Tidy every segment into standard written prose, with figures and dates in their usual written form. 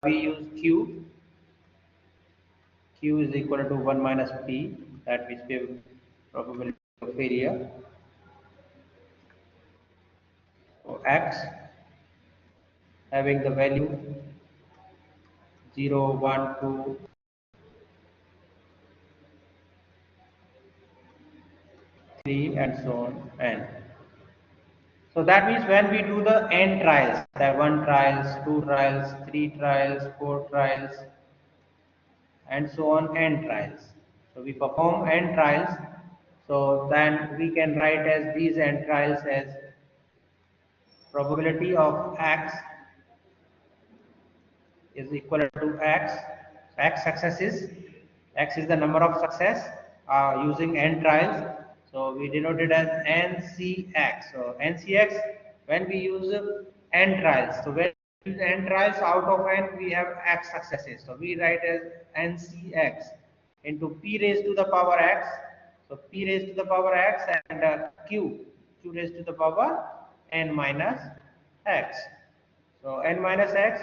we use Q. Q is equal to 1 minus P, that means probability of area. So X having the value 0, 1, 2, 3 and so on n. So that means when we do the n trials, that 1 trials, 2 trials, 3 trials, 4 trials and so on n trials. So we perform n trials, so then we can write as these n trials as probability of x is equal to x. X successes, x is the number of success using n trials. So we denote it as NCX. So NCX, when we use n trials, so when we use n trials, out of n we have x successes. So we write as NCX into p raised to the power x. So p raised to the power x and q raised to the power n minus x. So n minus x.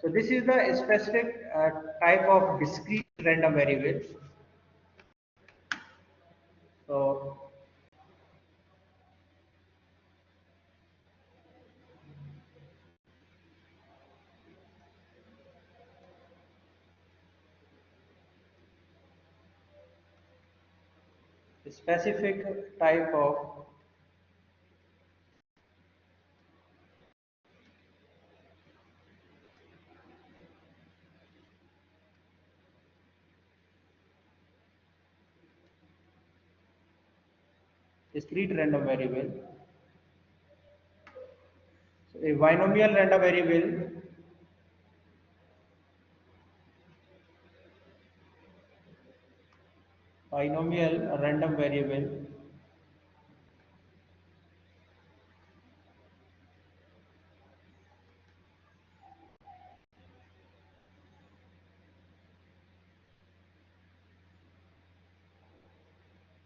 So this is the specific type of discrete random variable. So specific type of discrete random variable. So a binomial random variable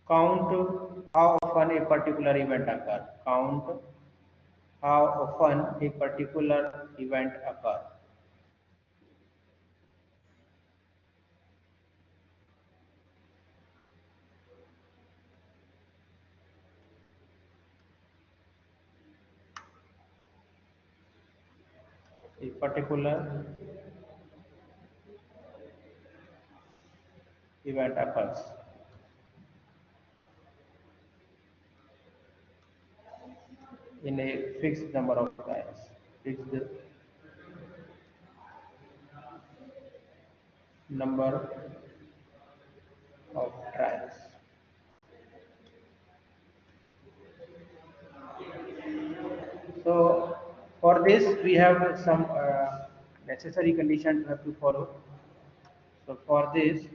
count how often a particular event occur. Count how often a particular event occur. A particular event occurs. In a fixed number of times. Fixed number of trials. So for this we have some necessary conditions we have to follow. So for this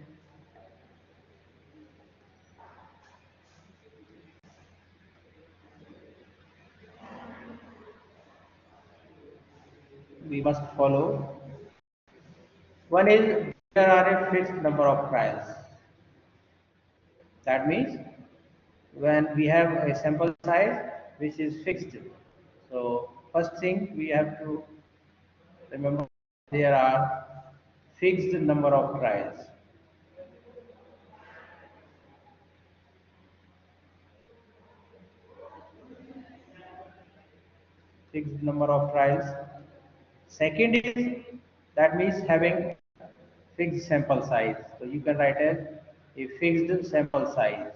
we must follow. One is there are a fixed number of trials. That means when we have a sample size which is fixed. So first thing we have to remember there are fixed number of trials. Fixed number of trials. Second is that means having fixed sample size. So you can write as a fixed sample size.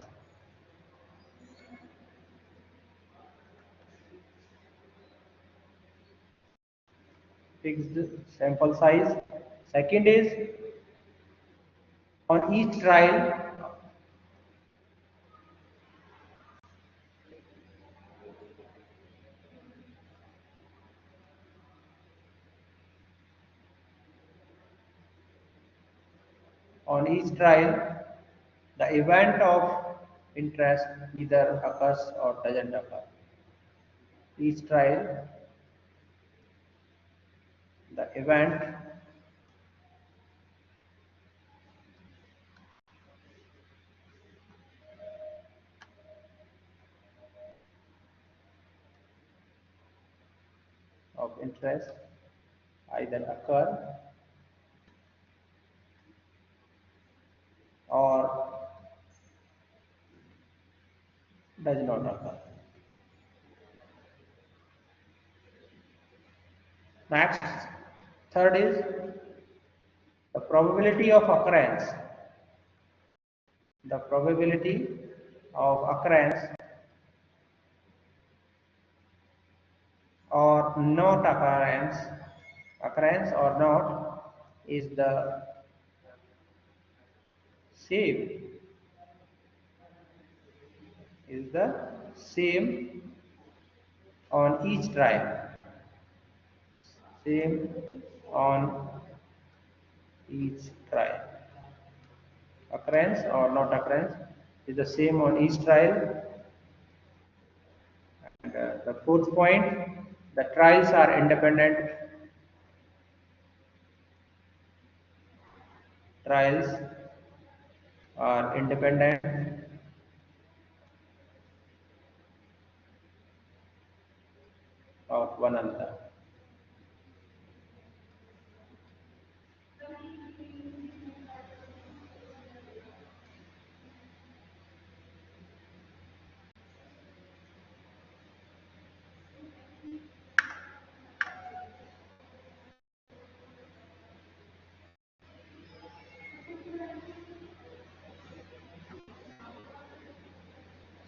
Fixed sample size. Second is on each trial on each trial the event of interest either occurs or doesn't occur. Each trial the event of interest either occur or does not occur. Next, third is the probability of occurrence. The probability of or not occurrence or not is the same on each trial. Same on each trial. Occurrence or not occurrence is the same on each trial. And the fourth point, the trials are independent. Trials are independent of one another.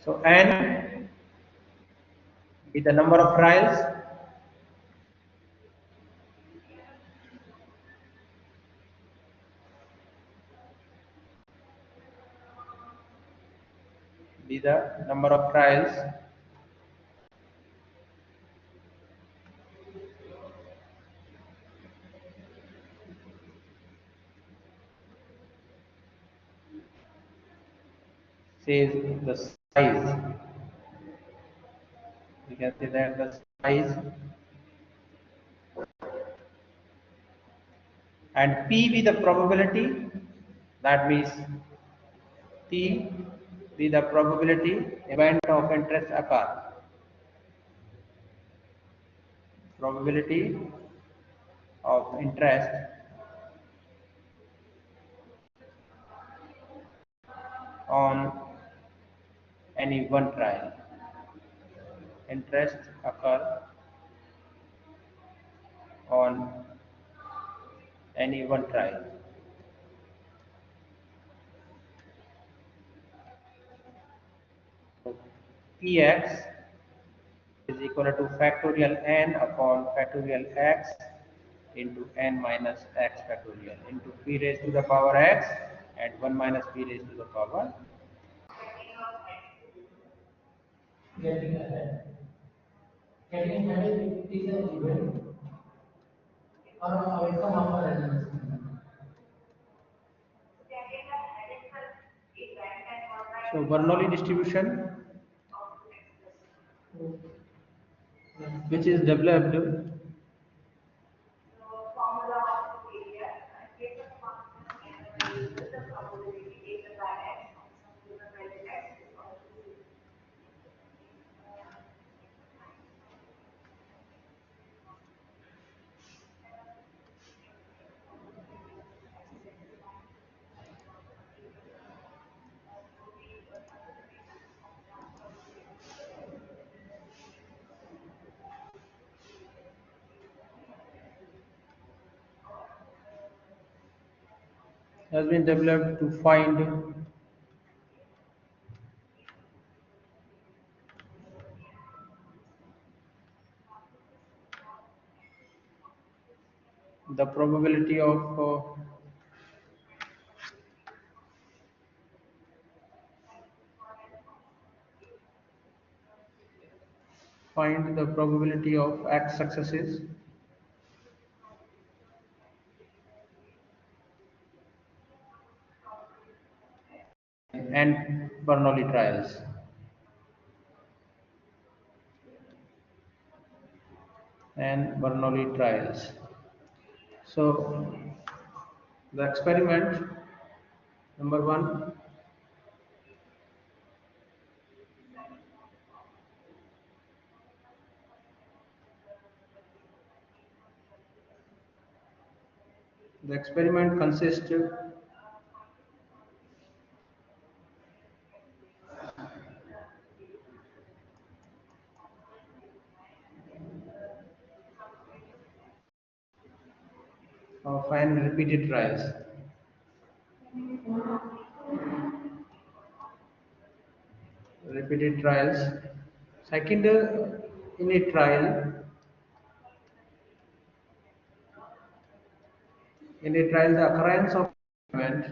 So n be the number of trials, be the number of trials says the size. We can say that the size, and p be the probability. That means p be the probability event of interest occur. Probability of interest on any one trial. Interest occur on any one trial. So Px is equal to factorial n upon factorial x into n minus x factorial into p raised to the power x and 1 minus p raised to the power. So Bernoulli distribution, which is developed has been developed to find the probability of X successes and Bernoulli trials. And Bernoulli trials. So the experiment number 1, the experiment consists of n repeated trials. Repeated trials. Second, in a trial, the occurrence of event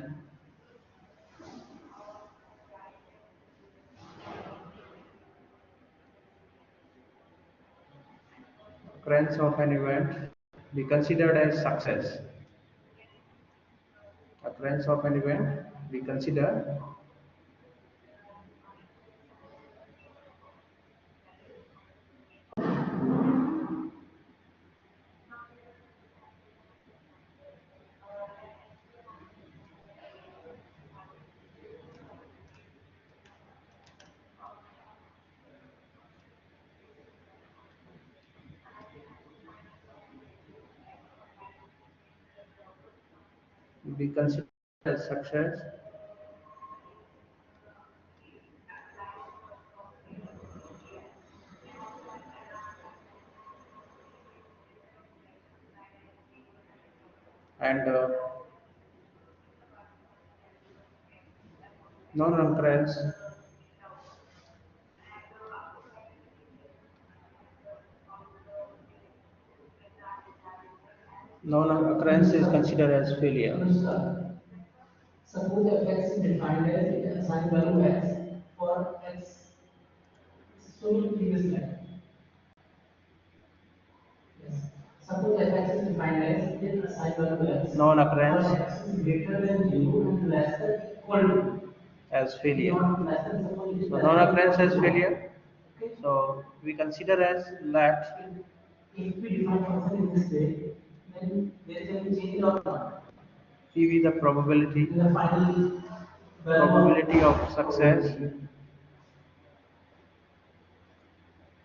an event be considered as success. Occurrence of an event be considered as success. And non-occurrence is considered as failure. Suppose fx is defined as assigned value x for x. So previous line. Yes. Suppose fx is defined as assigned value x. Non-occurrence for x is greater than 0 and less than equal to as failure. not less than suppose it is So less non-occurrence than as zero. failure. Okay. So we consider as that If we define function in this way, then there is any change or not. PV the probability In the final value of success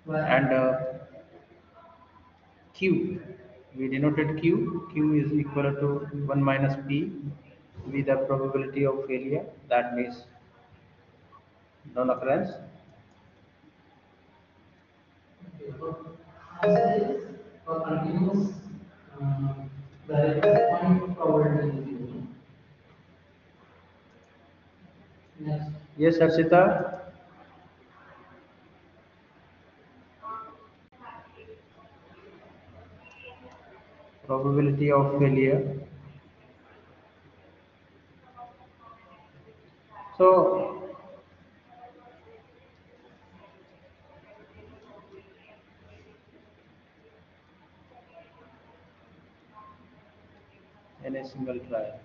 and Q. We denoted Q. Q is equal to 1 minus P with the probability of failure. That means non-occurrence. as it is for continuous variable point probability is zero. Next. Yes, Archita. Probability of failure. So in a single trial.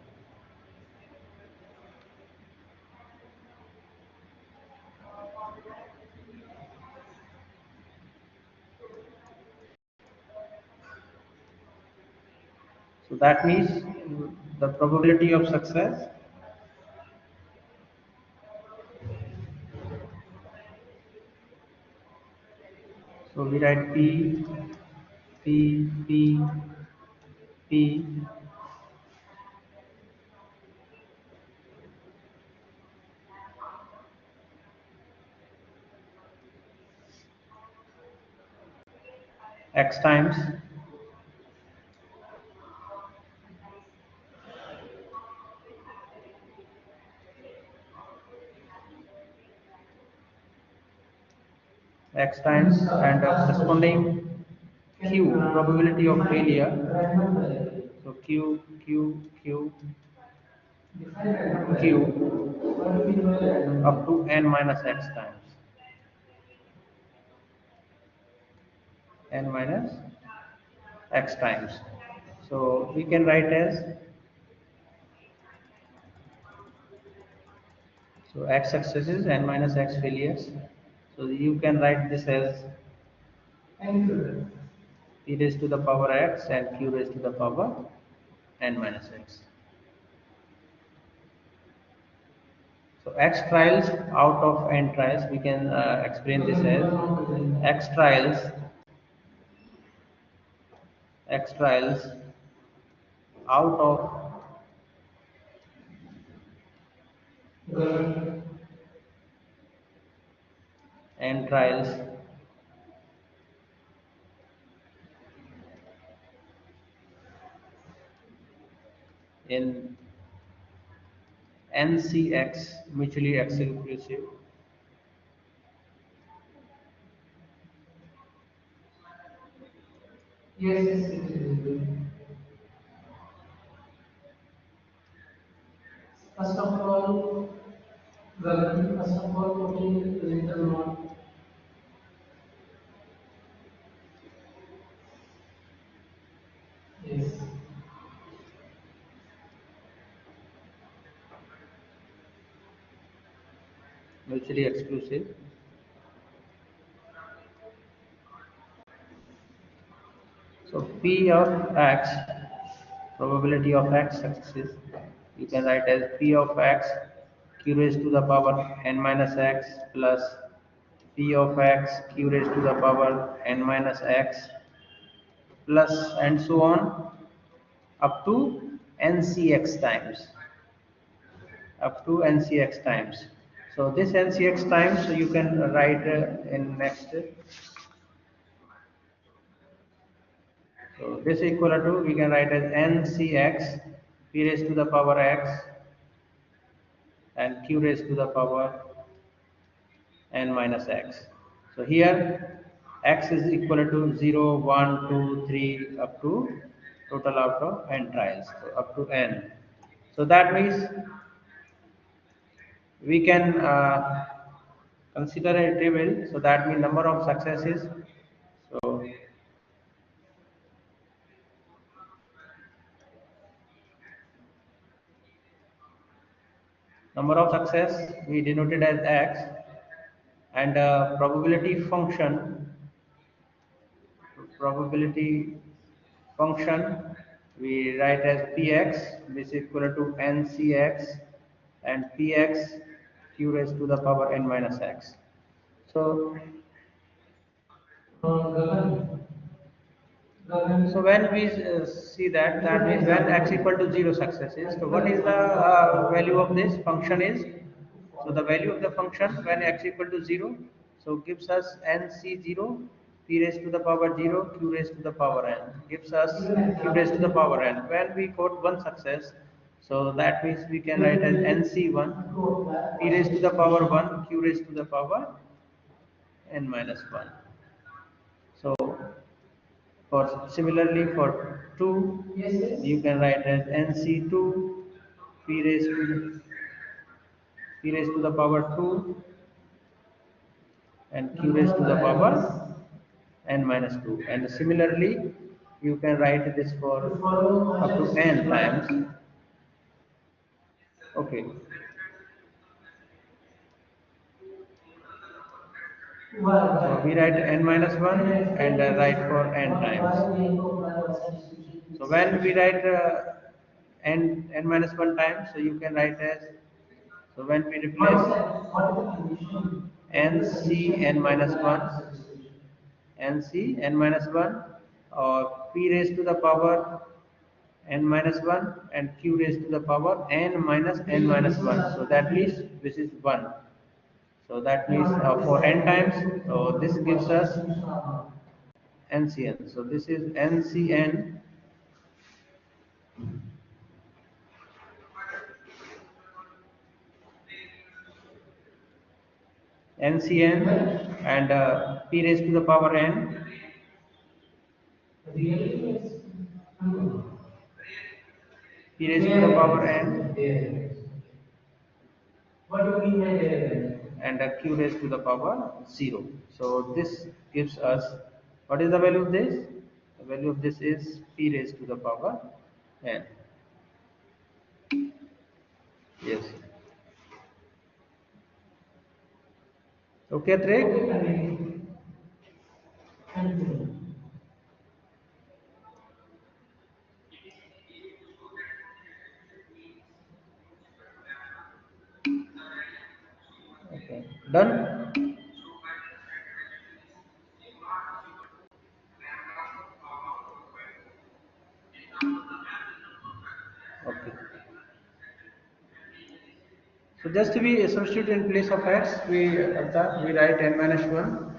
So that means the probability of success so we write P x times and corresponding Q probability of failure. So Q up to n minus x times. N minus x times. So we can write as so x successes n minus x failures. So you can write this as e raised to the power x and q raised to the power n minus x. So x trials out of n trials, we can explain this as x trials out of n trials in NCX, mutually exclusive. Yes, yes, it is. First of all, first of all, putting little more. Yes. Mutually exclusive. So P of X, probability of X success, you can write as P of X q raised to the power n minus x plus P of X q raised to the power n minus x plus and so on up to ncx times, up to ncx times. So this ncx times, so you can write in next. So this equal to, we can write as ncx p raised to the power x and q raised to the power n minus x. So here x is equal to 0, 1, 2, 3 up to total out of n trials, so up to n. So that means we can consider a table. So that means number of successes. So number of success we denoted as x, and probability function we write as px, which is equal to ncx and px q raised to the power n minus x. So Gagan, Gagan. so when we see that, that means when x equal to 0 successes, so what is the value of this function is? So the value of the function when x equal to 0, so gives us nc0, p raised to the power 0, q raised to the power n, gives us q raised to the power n. When we got one success, so that means we can write as nc1, p raised to the power 1, q raised to the power n minus 1. So for similarly for 2, Yes, yes. you can write as nc2 p raised to the power 2 and q raised to the power n minus 2. And similarly, you can write this for To follow up to others n times. one. Okay. So we write n minus 1 and write for n times. So when we write n minus 1 times, so you can write as, so when we replace nc n minus 1, nc n minus 1 or p raised to the power n minus 1 and q raised to the power n minus n minus 1. So that means this is 1. So that means for n times, so this gives us ncn. So this is ncn ncn and p raised to the power n, p raised to the power n What do you mean by there? and q raised to the power 0. So this gives us, what is the value of this? The value of this is p raised to the power n. Yes. Okay, Trek? Okay. Done? Okay. So just we substitute in place of x, we write n minus 1.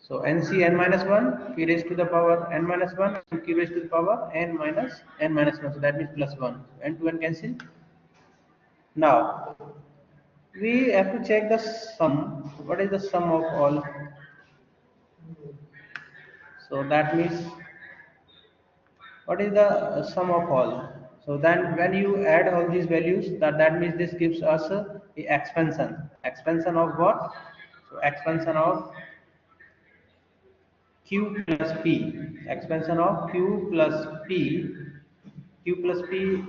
So NC n minus 1, p raised to the power n minus 1, and q raised to the power n minus 1. So that means plus 1. N to n cancel. Now we have to check the sum. What is the sum of all? So that means what is the sum of all? So then when you add all these values, that means this gives us a expansion. Expansion of what? So expansion of q plus p. Expansion of q plus p. Q plus p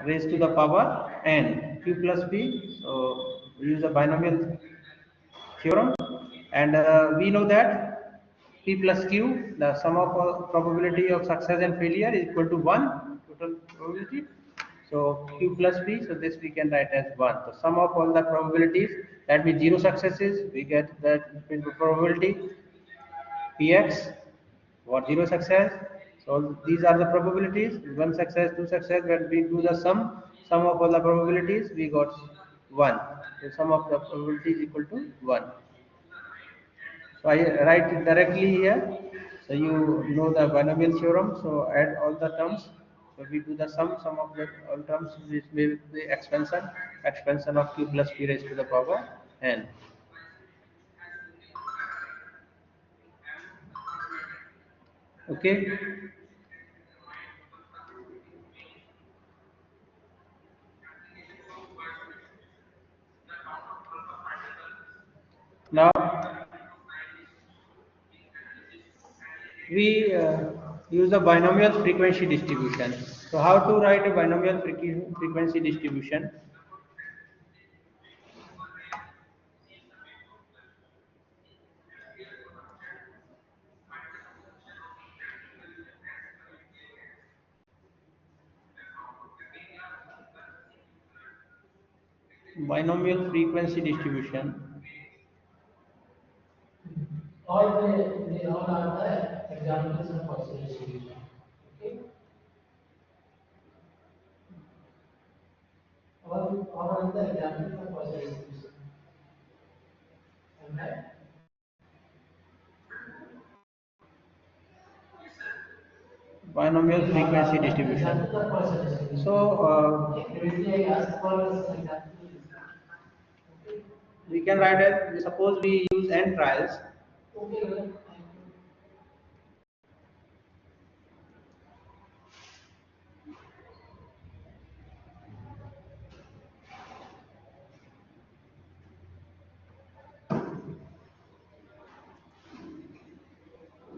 raised to the power n. Q plus p. So we use a binomial theorem, and we know that p plus q, the sum of all probability of success and failure, is equal to 1, total probability. So q plus p, so this we can write as 1. So sum of all the probabilities, that means 0 successes, we get that probability px for 0 success. So these are the probabilities: 1 success, 2 success. When we do the sum of all the probabilities, we got 1. So sum of the probability is equal to 1. So I write it directly here. So you know the binomial theorem. So add all the terms. So we do the sum of the all terms, which may be the expansion of q plus p raised to the power n. Okay. Now we use the binomial frequency distribution. So how to write a binomial frequency distribution? Binomial frequency distribution. They all are the examples of Poisson distribution. Okay. All are the examples of Poisson distribution. Am I right? Binomial frequency distribution. Examples of Poisson distribution. So Previously, I asked for some examples. Okay. we can write it. Suppose we use n trials. Okay. Thank you.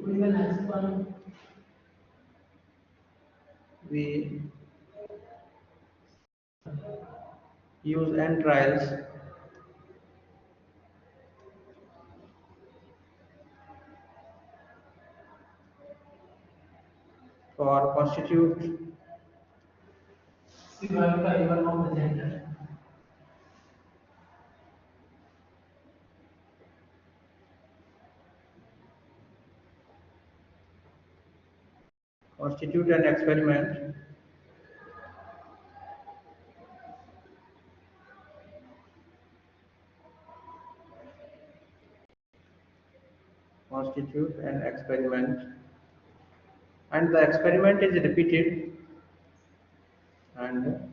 We will next one. We use n trials for Sivarika, you are not present. constitute an experiment constitute an experiment, and the experiment is repeated, and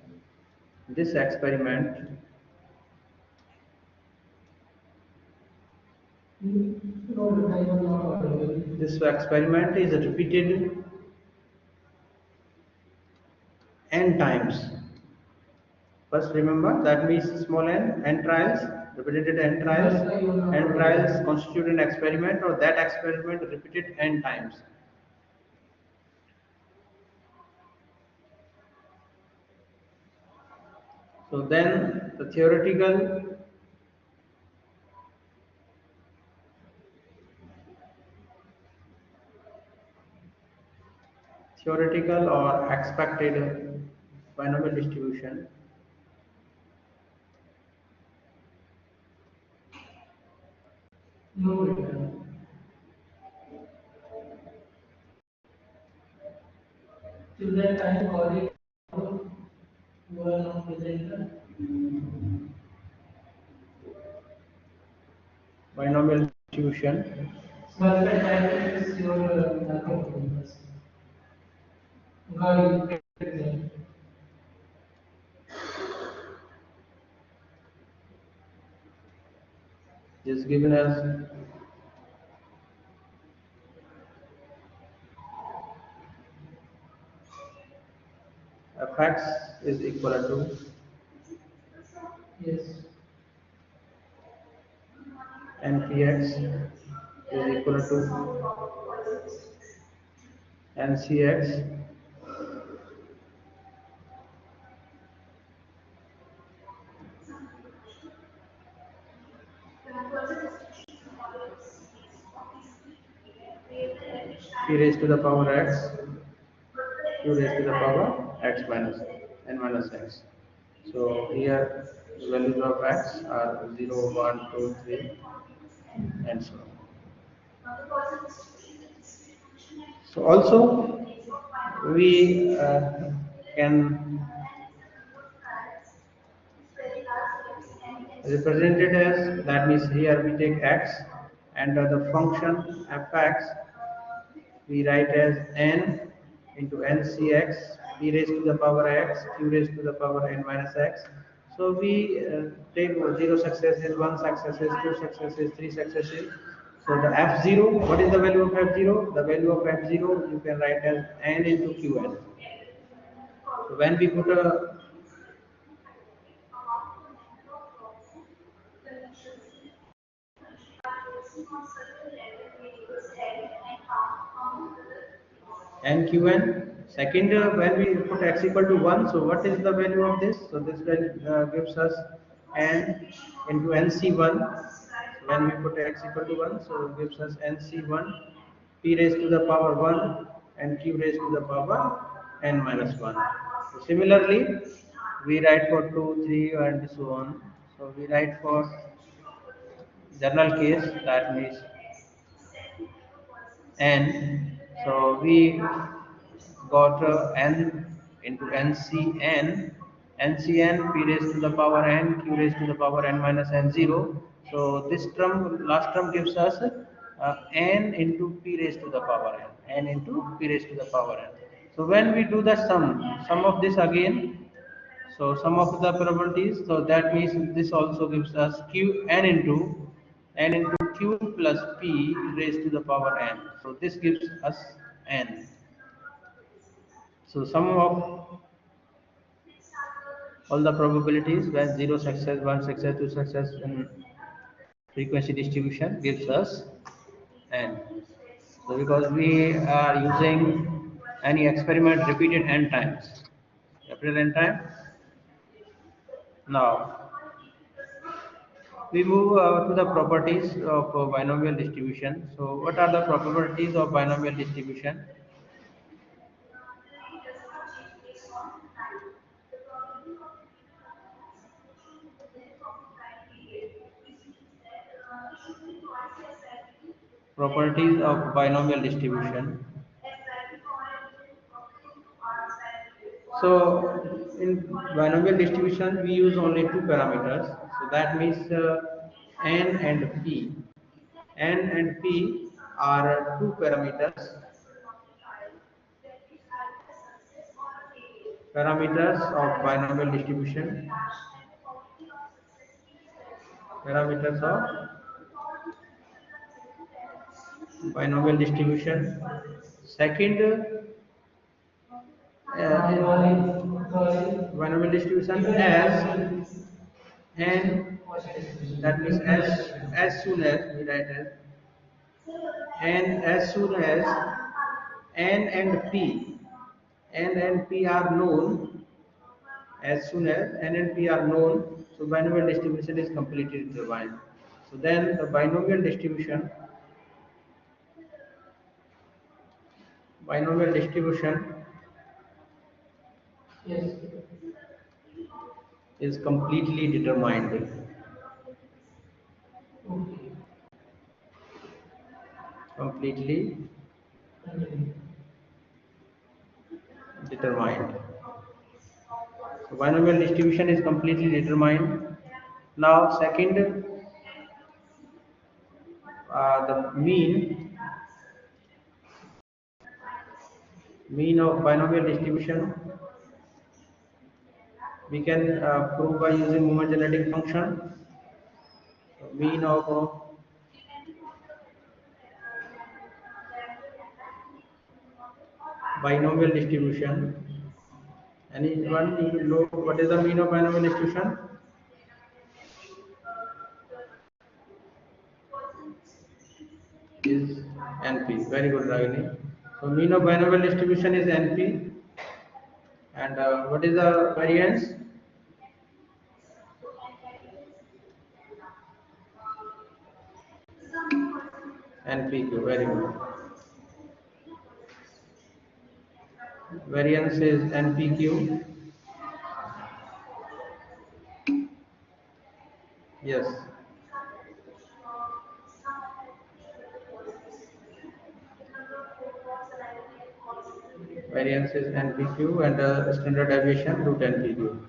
this experiment No, I was not audible. this experiment is repeated n times. First remember that means small n trials, repeated n trials constitute an experiment, or that experiment repeated n times. So then the theoretical or expected binomial distribution No return. Till that time, colleague, you are not present. binomial distribution. So I'll try to fix your problem first. God, Is given as fx is equal to yes, npx is equal to ncx p raised to the power x q raised to the power x minus n minus x. So here the values of x are 0, 1, 2, 3, and so on. So also we can represent it as, that means here we take x and the function fx we write as n into ncx p raised to the power x q raised to the power n minus x. So we take 0 successes, 1 successes, 2 successes, 3 successes. So the f0, what is the value of f0? The value of f0 you can write as n into qn. So when we put a nqn. Second, when we put x equal to 1, so what is the value of this? So this value gives us n into nc1. So when we put x equal to 1, so it gives us nc1 p raised to the power 1 and q raised to the power n minus 1. So similarly, we write for 2, 3 and so on. So we write for general case, that means n. So we got n into ncn, ncn p raised to the power n, q raised to the power n minus n 0. So this term, last term gives us n into p raised to the power n into p raised to the power n. So when we do the sum of this again, so sum of the probabilities, so that means this also gives us q n into q plus p raised to the power n. So this gives us n. So sum of all the probabilities when 0 success, 1 success, 2 success in frequency distribution gives us n. So because we are using any experiment repeated n times, repeated n time. Now we move to the properties of binomial distribution. So what are the properties of binomial distribution? Properties of binomial distribution. So in binomial distribution, we use only two parameters. So that means n and p. N and p are two parameters. Parameters of binomial distribution. Parameters of binomial distribution. Second, binomial distribution as n, that means as soon as we write as n, as soon as n and p are known, as soon as n and p are known, so binomial distribution is completely determined. So then the binomial distribution yes, is completely determined. okay, Completely continue. determined. So binomial distribution is completely determined. Now second, the mean of binomial distribution we can prove by using homogeneity function. Mean of binomial distribution. Anyone you know what is the mean of binomial distribution? Is NP. Very good, Ragini. So mean of binomial distribution is NP. And what is the variance? NPQ. Very good. Variance is NPQ. Yes. Variance is NPQ and standard deviation root NPQ.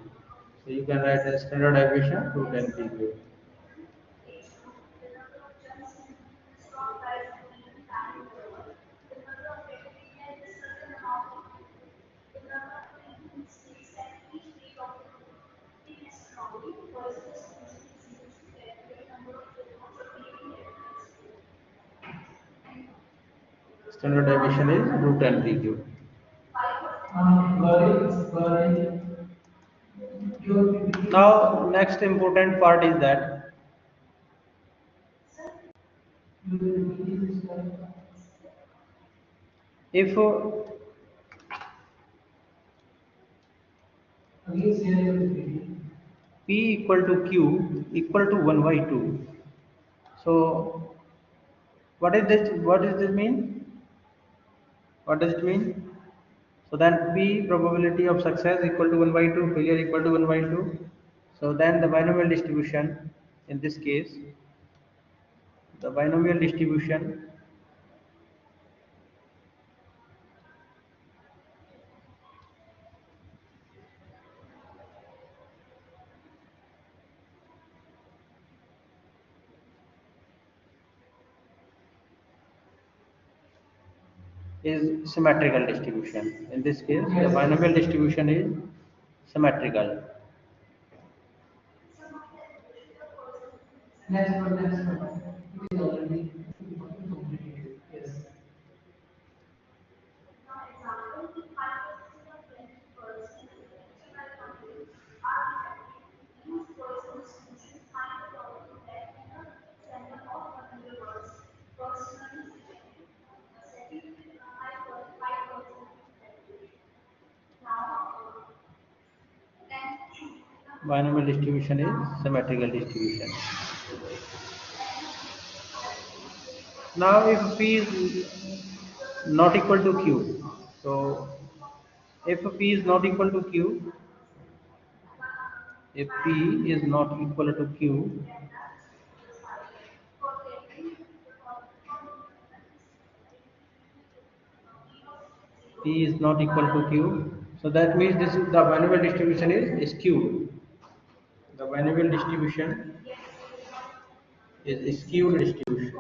So you can write the standard deviation root NPQ. Standard deviation is root NPQ. Now, next important part is that if P equal to Q equal to 1 by 2, so what is this? What does this mean? What does it mean? So then P probability of success equal to 1 by 2, failure equal to 1 by 2. So then the binomial distribution, in this case, the binomial distribution is symmetrical distribution. In this case, the binomial distribution is symmetrical. Next one, next one. It is already complicated. Yes. Binomial distribution is symmetrical distribution. Now, if P is not equal to Q, so if P is not equal to Q, if P is not equal to Q, P is not equal to Q, so that means this is the binomial distribution is skewed. The binomial distribution is skewed distribution.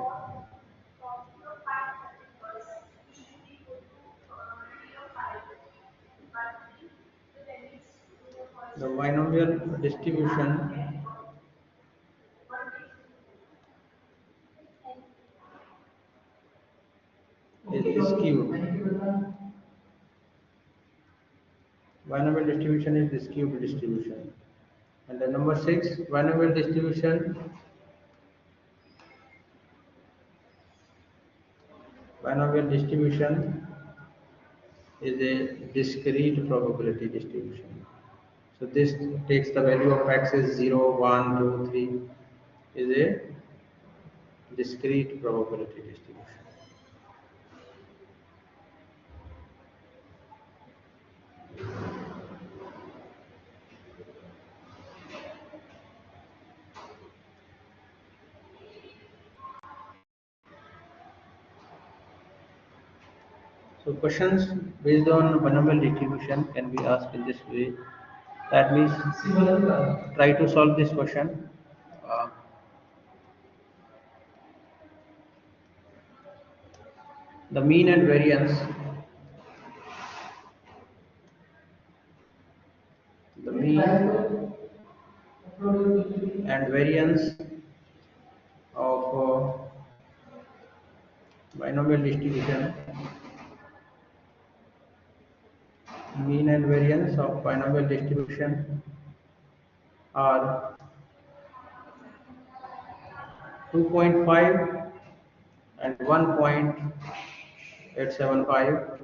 The binomial distribution is skewed. Binomial distribution is the skewed distribution. And the number 6, binomial distribution. Binomial distribution is a discrete probability distribution. So this takes the value of x is 0, 1, 2, 3, is a discrete probability distribution. So questions based on binomial distribution can be asked in this way. That means try to solve this question. the mean and variance, the mean and variance of binomial distribution, mean and variance of binomial distribution are 2.5 and 1.875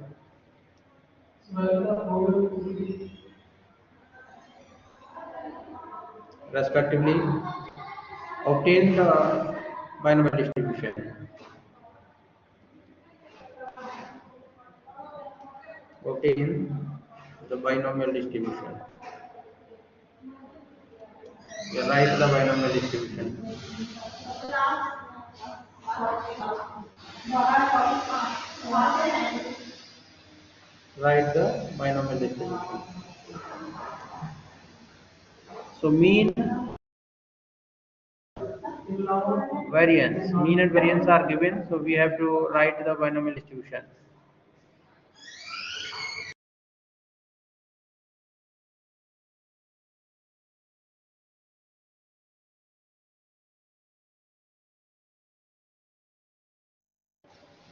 respectively. Obtain the binomial distribution. Obtain the binomial distribution. You write the binomial distribution. Write the binomial distribution. So mean mean and variance are given. So we have to write the binomial distribution.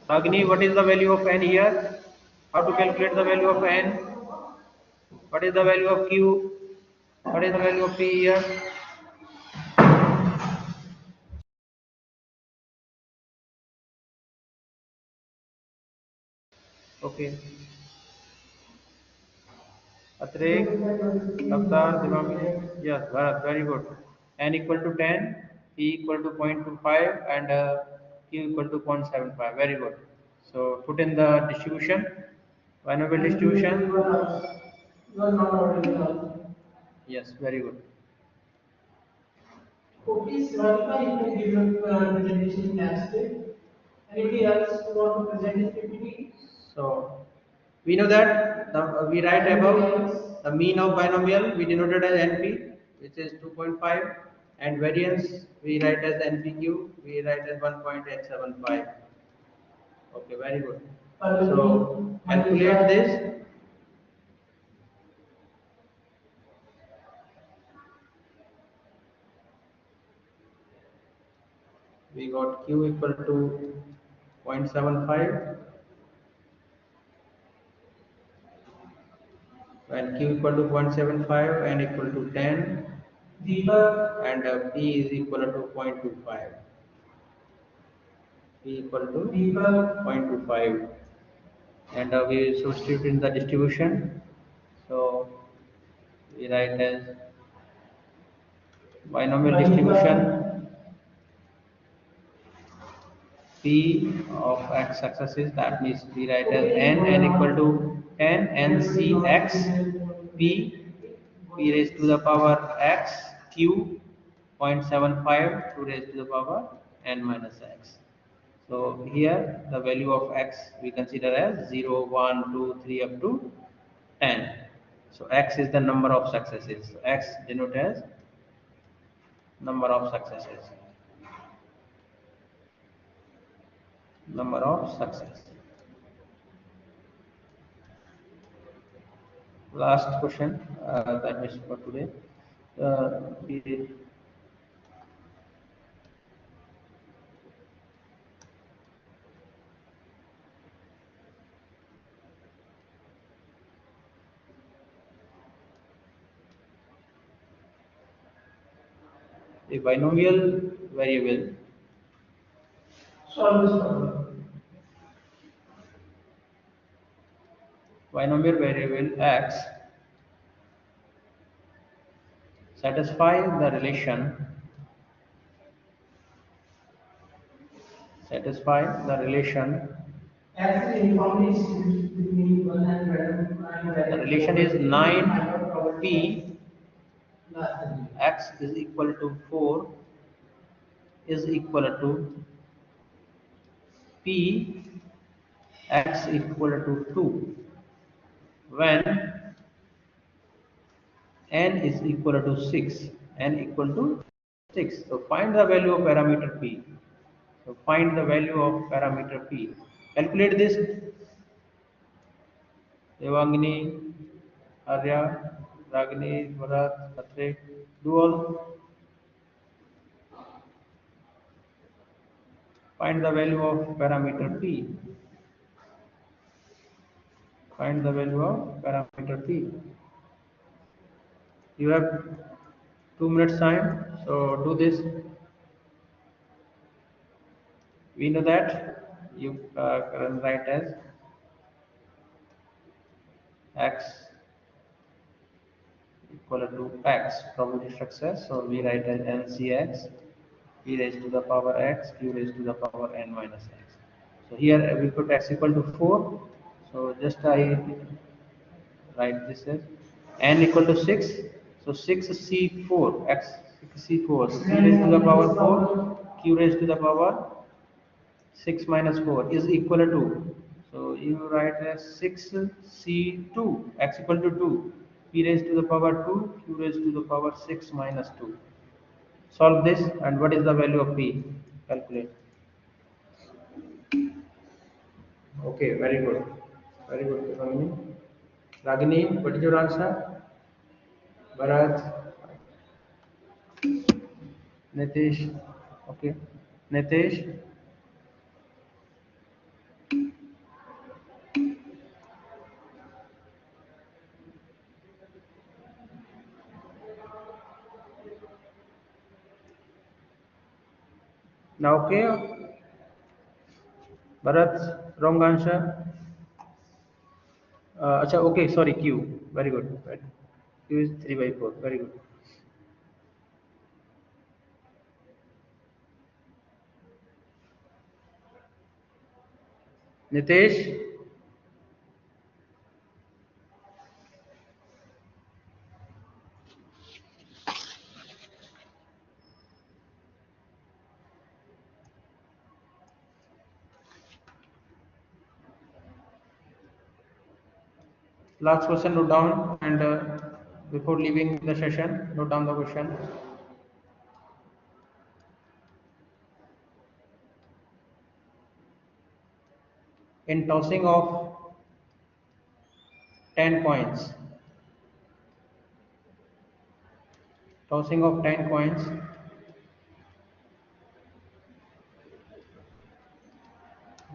Ragini, what is the value of n here? How to calculate the value of n? What is the value of q? What is the value of p here? Okay. Atreek, Avtar, Divami. Yes, Bharat, very good. N equal to 10, P equal to 0.25 and Q equal to 0.75. Very good. So put in the distribution, binomial distribution. Yes, very good. Please verify if you give your presentation in abstract. Anybody else who want to present his PPT? So we know that we write above the mean of binomial, we denoted as NP, which is 2.5, and variance we write as NPQ, we write as 1.875. Okay, very good. So calculate this. We got Q equal to 0.75 and Q equal to 0.75 and equal to 10 and P is equal to 0.25. P equal to 0.25 and we substitute in the distribution. So we write as binomial distribution P of x successes, that means we write as n equal to 10 ncx p raised to the power x q 0.75 to raised to the power n minus x. So here the value of x we consider as 0, 1, 2, 3 up to 10. So x is the number of successes. So x denoted as number of successes. Number of success. Last question that is for today. The binomial variable Solve this problem. binomial variable x satisfy the relation As the uniformly distributed between 1 and random the relation is 9p last time. x is equal to 4 is equal to p x equal to 2 when n is equal to 6, n equal to 6. So find the value of parameter p. So find the value of parameter p. Calculate this. Devangini, Arya, Ragini, Bharat, Khatrik, do all. Find the value of parameter P. Find the value of parameter P. You have 2 minutes time, so do this. We know that you can write as x equal to x probability success. So we write as ncx p raised to the power x q raised to the power n minus x. So here we put x equal to 4. So just I write this as n equal to 6. So 6c4 x 6c4. So p raised to the power 4 q raised to the power 6 minus 4 is equal to, so you write as 6c2 x equal to 2 p raised to the power 2 q raised to the power 6 minus 2. Solve this, and what is the value of p? Calculate. Okay, very good. Very good, Ragini. Ragini, what is your answer? Bharat, Nitish. Okay. Nitish. Now, okay. Bharat, wrong answer. Acha, okay, sorry, Q. Very good. Q is 3 by 4. Very good. Nitesh, last question, note down, and before leaving the session, note down the question. In tossing of 10 coins, tossing of 10 coins,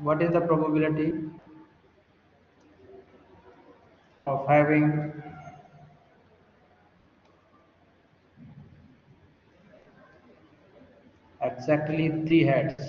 what is the probability of having exactly 3 heads?